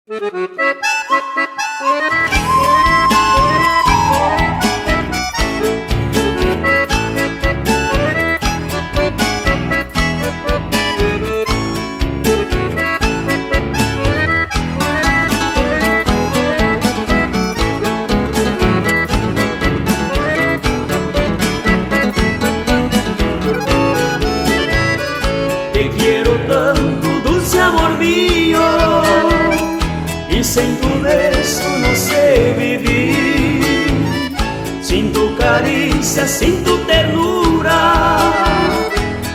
Te quiero tanto, dulce amor mío, y sin tu beso no sé vivir. Sin tu caricia, sin tu ternura,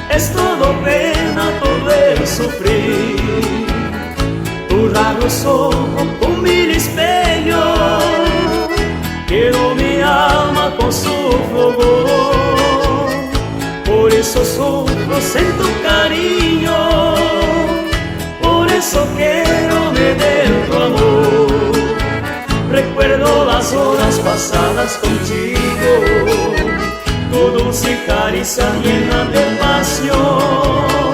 es todo pena, todo el sufrir. Tu raro ojos con mil espejos, quiero mi alma con su fulgor. Por eso sufro en tu cariño, por eso quiero me dé tu amor. Recuerdo las horas pasadas contigo, tu dulce caricia llena de pasión.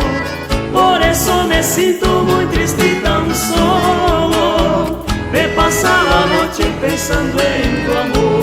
Por eso me siento muy triste y tan solo, me pasa la noche pensando en tu amor.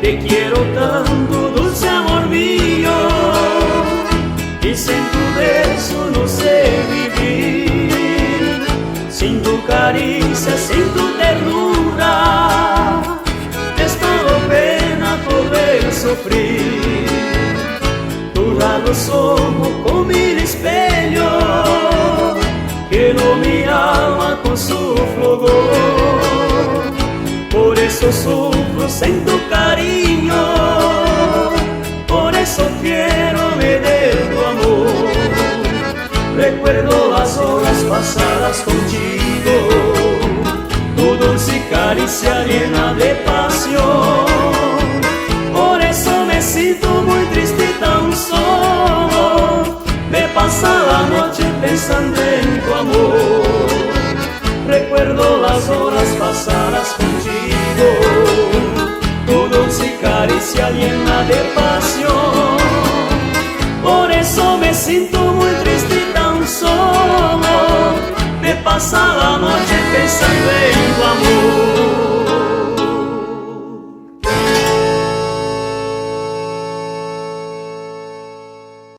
Te quiero tanto, dulce amor mío, y sin tu beso no sé vivir. Sin tu caricia, sin tu ternura, es todo pena, todo el sufrir. Tu raro ojos con mil espejos, quiero mi alma con su fulgor. Por eso sufro en tu cariño, por eso quiero me dé tu amor. Recuerdo las horas pasadas contigo, tu dulce caricia llena de pasión. Por eso me siento muy triste y tan solo, me pasa la noche pensando en tu amor. Recuerdo las horas pasadas contigo, tu dulce caricia llena de pasión. Por eso me siento muy triste y tan solo, me pasa la noche pensando